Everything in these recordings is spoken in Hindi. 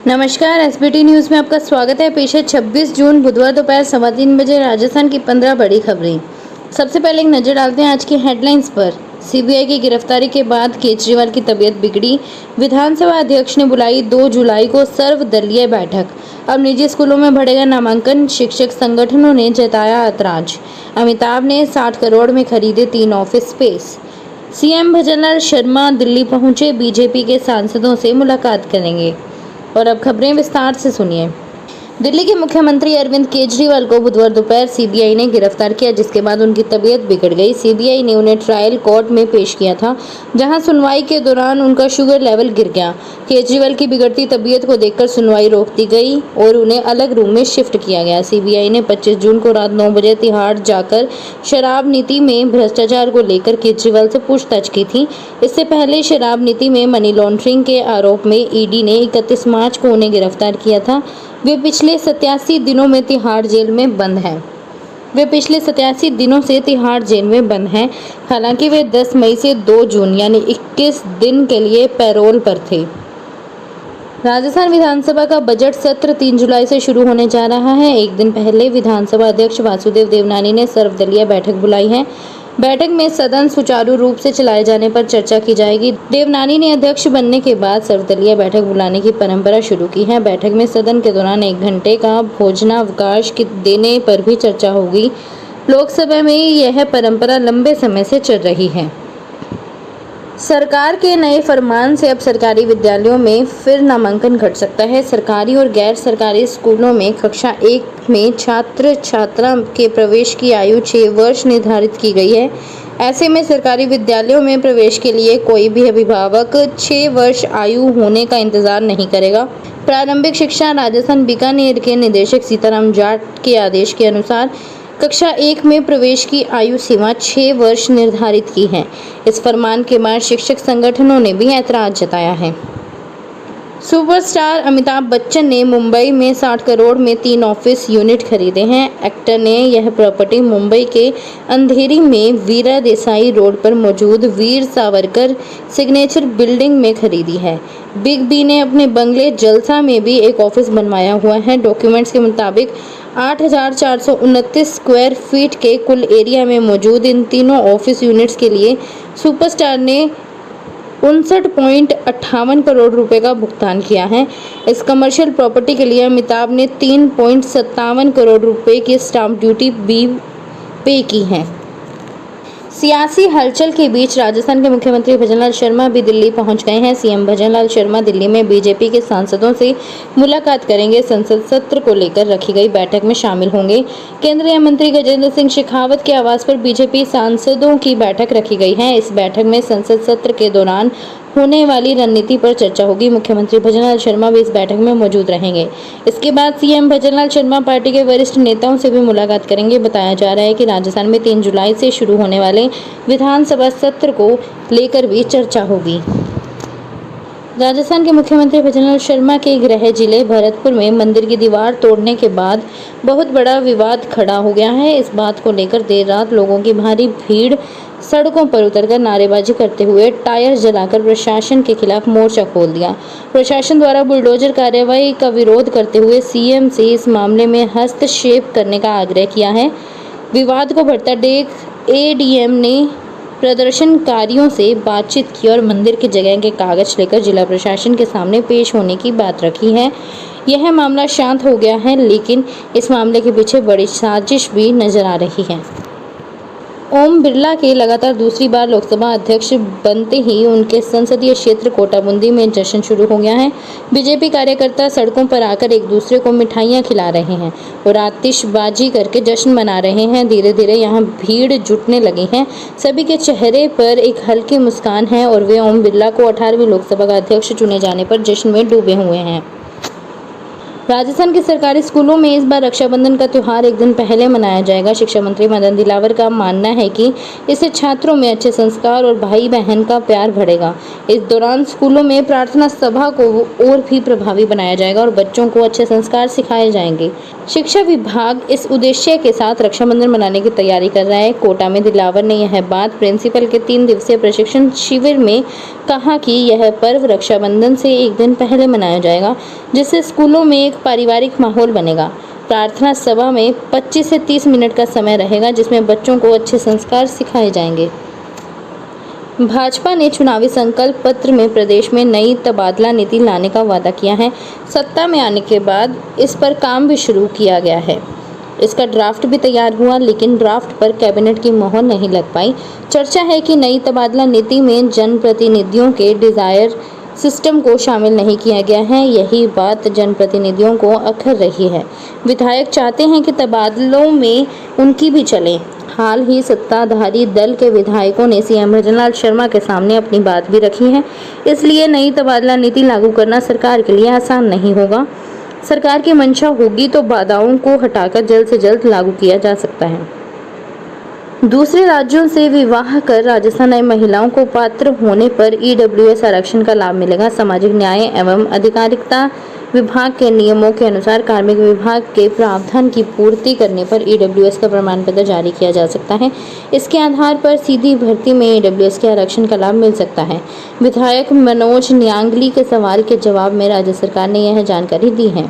नमस्कार, एसबीटी न्यूज में आपका स्वागत है। पेश है 26 जून बुधवार दोपहर 3:15 बजे राजस्थान की 15 बड़ी खबरें। सबसे पहले एक नजर डालते हैं आज की हेडलाइंस पर। सीबीआई की गिरफ्तारी के बाद केजरीवाल की तबीयत बिगड़ी। विधानसभा अध्यक्ष ने बुलाई 2 जुलाई को सर्वदलीय बैठक। अब निजी स्कूलों में बढ़ेगा नामांकन, शिक्षक संगठनों ने जताया ऐतराज। अमिताभ ने 60 करोड़ में खरीदे 3 office space. CM Bhajanlal Sharma Delhi पहुंचे, बीजेपी के सांसदों से मुलाकात करेंगे। और अब खबरें विस्तार से सुनिए। दिल्ली के मुख्यमंत्री अरविंद केजरीवाल को बुधवार दोपहर सीबीआई ने गिरफ्तार किया, जिसके बाद उनकी तबीयत बिगड़ गई। सीबीआई ने उन्हें ट्रायल कोर्ट में पेश किया था, जहां सुनवाई के दौरान उनका शुगर लेवल गिर गया। केजरीवाल की बिगड़ती तबीयत को देखकर सुनवाई रोक दी गई और उन्हें अलग रूम में शिफ्ट किया गया। सीबीआई ने 25 जून को रात 9 बजे तिहाड़ जाकर शराब नीति में भ्रष्टाचार को लेकर केजरीवाल से पूछताछ की थी। इससे पहले शराब नीति में मनी लॉन्ड्रिंग के आरोप में ईडी ने 31 मार्च को उन्हें गिरफ्तार किया था। वे पिछले 87 दिनों में तिहाड़ जेल में बंद हैं। हालांकि वे 10 मई से 2 जून यानी 21 दिन के लिए पैरोल पर थे। राजस्थान विधानसभा का बजट सत्र 3 जुलाई से शुरू होने जा रहा है। एक दिन पहले विधानसभा अध्यक्ष वासुदेव देवनानी ने सर्वदलीय बैठक बुलाई है। बैठक में सदन सुचारू रूप से चलाए जाने पर चर्चा की जाएगी। देवनानी ने अध्यक्ष बनने के बाद सर्वदलीय बैठक बुलाने की परंपरा शुरू की है। बैठक में सदन के दौरान 1 घंटे का भोजनावकाश देने पर भी चर्चा होगी। लोकसभा में यह परंपरा लंबे समय से चल रही है। सरकार के नए फरमान से अब सरकारी विद्यालयों में फिर नामांकन घट सकता है। सरकारी और गैर सरकारी स्कूलों में कक्षा 1 में छात्र छात्रा के प्रवेश की आयु 6 वर्ष निर्धारित की गई है। ऐसे में सरकारी विद्यालयों में प्रवेश के लिए कोई भी अभिभावक 6 वर्ष आयु होने का इंतजार नहीं करेगा। प्रारंभिक शिक्षा राजस्थान बीकानेर के निदेशक सीताराम जाट के आदेश के अनुसार कक्षा 1 में प्रवेश की आयु सीमा 6 वर्ष निर्धारित की है। इस फरमान के बाद शिक्षक संगठनों ने भी ऐतराज जताया है। सुपरस्टार अमिताभ बच्चन ने मुंबई में 60 करोड़ में 3 ऑफिस यूनिट खरीदे हैं। एक्टर ने यह प्रॉपर्टी मुंबई के अंधेरी में वीरा देसाई रोड पर मौजूद वीर सावरकर सिग्नेचर बिल्डिंग में खरीदी है। बिग बी ने अपने बंगले जलसा में भी एक ऑफिस बनवाया हुआ है। डॉक्यूमेंट्स के मुताबिक 8,429 स्क्वायर फीट के कुल एरिया में मौजूद इन तीनों ऑफिस यूनिट्स के लिए सुपरस्टार ने 59.58 करोड़ रुपए का भुगतान किया है। इस कमर्शियल प्रॉपर्टी के लिए अमिताभ ने 3.57 करोड़ रुपए की स्टाम्प ड्यूटी भी पे की है। सियासी हलचल के बीच राजस्थान के मुख्यमंत्री भजनलाल शर्मा भी दिल्ली पहुंच गए हैं। सीएम भजनलाल शर्मा दिल्ली में बीजेपी के सांसदों से मुलाकात करेंगे। संसद सत्र को लेकर रखी गई बैठक में शामिल होंगे। केंद्रीय मंत्री गजेंद्र सिंह शेखावत के आवास पर बीजेपी सांसदों की बैठक रखी गई है। इस बैठक में संसद सत्र के दौरान होने वाली रणनीति पर चर्चा होगी। मुख्यमंत्री भजनलाल शर्मा भी इस बैठक में मौजूद रहेंगे। इसके बाद सीएम भजनलाल शर्मा पार्टी के वरिष्ठ नेताओं से भी मुलाकात करेंगे। बताया जा रहा है कि राजस्थान में 3 जुलाई से शुरू होने वाले विधानसभा सत्र को लेकर भी चर्चा होगी। राजस्थान के मुख्यमंत्री भजनलाल शर्मा के गृह जिले भरतपुर में मंदिर की दीवार तोड़ने के बाद बहुत बड़ा विवाद खड़ा हो गया है। इस बात को लेकर देर रात लोगों की भारी भीड़ सड़कों पर उतरकर नारेबाजी करते हुए टायर जलाकर प्रशासन के खिलाफ मोर्चा खोल दिया। प्रशासन द्वारा बुलडोजर कार्रवाई का विरोध करते हुए सीएम से इस मामले में हस्तक्षेप करने का आग्रह किया है। विवाद को बढ़ता देख एडीएम ने प्रदर्शनकारियों से बातचीत की और मंदिर की जगह के कागज लेकर जिला प्रशासन के सामने पेश होने की बात रखी है। यह मामला शांत हो गया है, लेकिन इस मामले के पीछे बड़ी साजिश भी नजर आ रही है। ओम बिरला के लगातार दूसरी बार लोकसभा अध्यक्ष बनते ही उनके संसदीय क्षेत्र कोटा बूंदी में जश्न शुरू हो गया है। बीजेपी कार्यकर्ता सड़कों पर आकर एक दूसरे को मिठाइयां खिला रहे हैं और आतिशबाजी करके जश्न मना रहे हैं। धीरे धीरे यहां भीड़ जुटने लगी है। सभी के चेहरे पर एक हल्की मुस्कान है और वे ओम बिरला को 18वीं लोकसभा का अध्यक्ष चुने जाने पर जश्न में डूबे हुए हैं। राजस्थान के सरकारी स्कूलों में इस बार रक्षाबंधन का त्यौहार एक दिन पहले मनाया जाएगा। शिक्षा मंत्री मदन दिलावर का मानना है कि इससे छात्रों में अच्छे संस्कार और भाई बहन का प्यार बढ़ेगा। इस दौरान स्कूलों में प्रार्थना सभा को और भी प्रभावी बनाया जाएगा और बच्चों को अच्छे संस्कार सिखाए जाएंगे। शिक्षा विभाग इस उद्देश्य के साथ रक्षाबंधन मनाने की तैयारी कर रहा है। कोटा में दिलावर ने यह बात प्रिंसिपल के 3 दिवसीय प्रशिक्षण शिविर में कहा कि यह पर्व रक्षाबंधन से एक दिन पहले मनाया जाएगा। जिससे स्कूलों में एक पारिवारिक माहौल बनेगा। प्रार्थना सभा में 25 से 30 मिनट का समय रहेगा, जिसमें बच्चों को अच्छे संस्कार सिखाए जाएंगे। भाजपा ने चुनावी संकल्प पत्र में प्रदेश में नई तबादला नीति लाने का वादा किया है। सत्ता में आने के बाद इस पर काम भी शुरू किया गया है। इसका ड्राफ्ट भी तैयार हुआ, लेकिन ड्राफ्ट पर कैबिनेट की मोहर नहीं लग पाई। चर्चा है कि नई तबादला नीति में जनप्रतिनिधियों के डिजायर सिस्टम को शामिल नहीं किया गया है। यही बात जनप्रतिनिधियों को अखर रही है। विधायक चाहते हैं कि तबादलों में उनकी भी चले। हाल ही सत्ताधारी दल के विधायकों ने सीएम भजनलाल शर्मा के सामने अपनी बात भी रखी है। इसलिए नई तबादला नीति लागू करना सरकार के लिए आसान नहीं होगा। सरकार की मंशा होगी तो बाधाओं को हटाकर जल्द से जल्द लागू किया जा सकता है। दूसरे राज्यों से विवाह कर राजस्थान आई महिलाओं को पात्र होने पर ईडब्ल्यूएस आरक्षण का लाभ मिलेगा। सामाजिक न्याय एवं अधिकारिता विभाग के नियमों के अनुसार कार्मिक विभाग के प्रावधान की पूर्ति करने पर ईडब्ल्यूएस का प्रमाण पत्र जारी किया जा सकता है। इसके आधार पर सीधी भर्ती में ईडब्ल्यूएस के आरक्षण का लाभ मिल सकता है। विधायक मनोज न्यांगली के सवाल के जवाब में राज्य सरकार ने यह जानकारी दी है।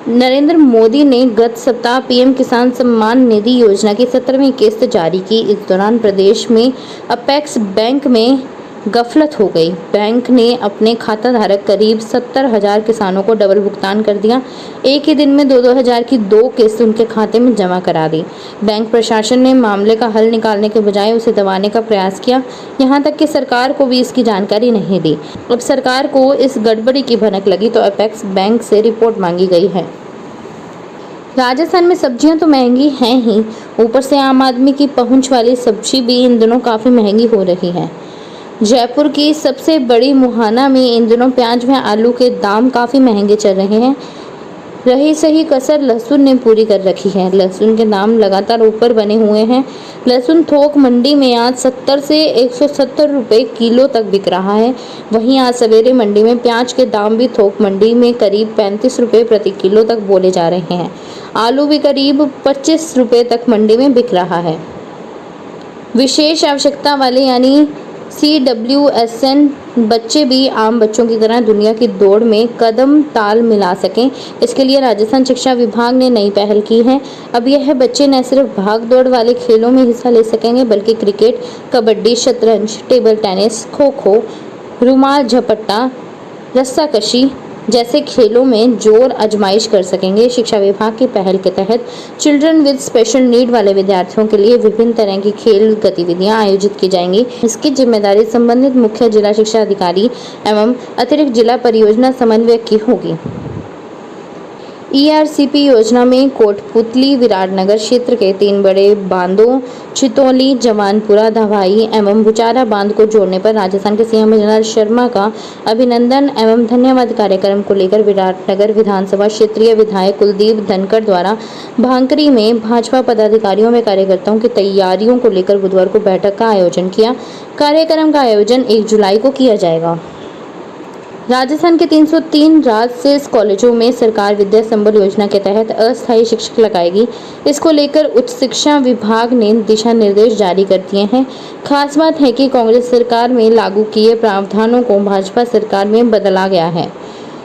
नरेंद्र मोदी ने गत सप्ताह पीएम किसान सम्मान निधि योजना की 17वीं किस्त जारी की। इस दौरान प्रदेश में अपेक्स बैंक में गफलत हो गई। बैंक ने अपने खाता धारक करीब 70,000 किसानों को डबल भुगतान कर दिया। एक ही दिन में 2-2 हज़ार की 2 किस्त उनके खाते में जमा करा दी। बैंक प्रशासन ने मामले का हल निकालने के बजाय उसे दबाने का प्रयास किया। यहाँ तक कि सरकार को भी इसकी जानकारी नहीं दी। अब सरकार को इस गड़बड़ी की भनक लगी तो अपेक्स बैंक से रिपोर्ट मांगी गई है। राजस्थान में सब्जियां तो महंगी हैं ही, ऊपर से आम आदमी की पहुंच वाली सब्जी भी इन दिनों काफ़ी महंगी हो रही है। जयपुर की सबसे बड़ी मुहाना में इन दिनों प्याज व आलू के दाम काफ़ी महंगे चल रहे हैं। रही सही कसर लहसुन ने पूरी कर रखी है। लहसुन के दाम लगातार ऊपर बने हुए हैं। लहसुन थोक मंडी में आज 70 से 170 रुपये किलो तक बिक रहा है। वहीं आज सवेरे मंडी में प्याज के दाम भी थोक मंडी में करीब 35 रुपये प्रति किलो तक बोले जा रहे हैं। आलू भी करीब 25 रुपये तक मंडी में बिक रहा है। विशेष आवश्यकता वाले यानी CWSN बच्चे भी आम बच्चों की तरह दुनिया की दौड़ में कदम ताल मिला सकें, इसके लिए राजस्थान शिक्षा विभाग ने नई पहल की है। अब यह बच्चे न सिर्फ भाग दौड़ वाले खेलों में हिस्सा ले सकेंगे, बल्कि क्रिकेट, कबड्डी, शतरंज, टेबल टेनिस, खो खो, रुमाल झपट्टा, रस्साकशी जैसे खेलों में जोर आजमाइश कर सकेंगे। शिक्षा विभाग की पहल के तहत चिल्ड्रन विद स्पेशल नीड वाले विद्यार्थियों के लिए विभिन्न तरह की खेल गतिविधियां आयोजित की जाएंगी। इसकी जिम्मेदारी संबंधित मुख्य जिला शिक्षा अधिकारी एवं अतिरिक्त जिला परियोजना समन्वयक की होगी। ERCP योजना में कोटपुतली विराटनगर क्षेत्र के 3 बड़े बांधों चितौली, जवानपुरा, दवाई एवं बुचारा बांध को जोड़ने पर राजस्थान के सीएम भजनलाल शर्मा का अभिनंदन एवं धन्यवाद कार्यक्रम को लेकर विराटनगर विधानसभा क्षेत्रीय विधायक कुलदीप धनखड़ द्वारा भांकरी में भाजपा पदाधिकारियों व कार्यकर्ताओं की तैयारियों को लेकर बुधवार को बैठक का आयोजन किया। कार्यक्रम का आयोजन 1 जुलाई को किया जाएगा। राजस्थान के 303 राजसेस कॉलेजों में सरकार विद्या संबल योजना के तहत अस्थायी शिक्षक लगाएगी। इसको लेकर उच्च शिक्षा विभाग ने दिशा निर्देश जारी कर दिए हैं। खास बात है कि कांग्रेस सरकार में लागू किए प्रावधानों को भाजपा सरकार में बदला गया है।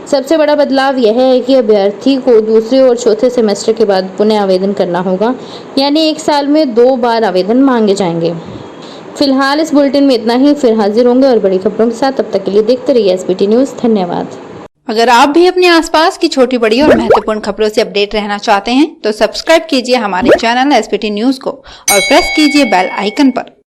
सबसे बड़ा बदलाव यह है कि अभ्यर्थी को दूसरे और चौथे सेमेस्टर के बाद पुनः आवेदन करना होगा, यानी 1 साल में 2 बार आवेदन मांगे जाएंगे। फिलहाल इस बुलेटिन में इतना ही। फिर हाजिर होंगे और बड़ी खबरों के साथ। तब तक के लिए देखते रहिए SBT न्यूज। धन्यवाद। अगर आप भी अपने आसपास की छोटी बड़ी और महत्वपूर्ण खबरों से अपडेट रहना चाहते हैं तो सब्सक्राइब कीजिए हमारे चैनल SBT न्यूज को और प्रेस कीजिए बेल आइकन पर।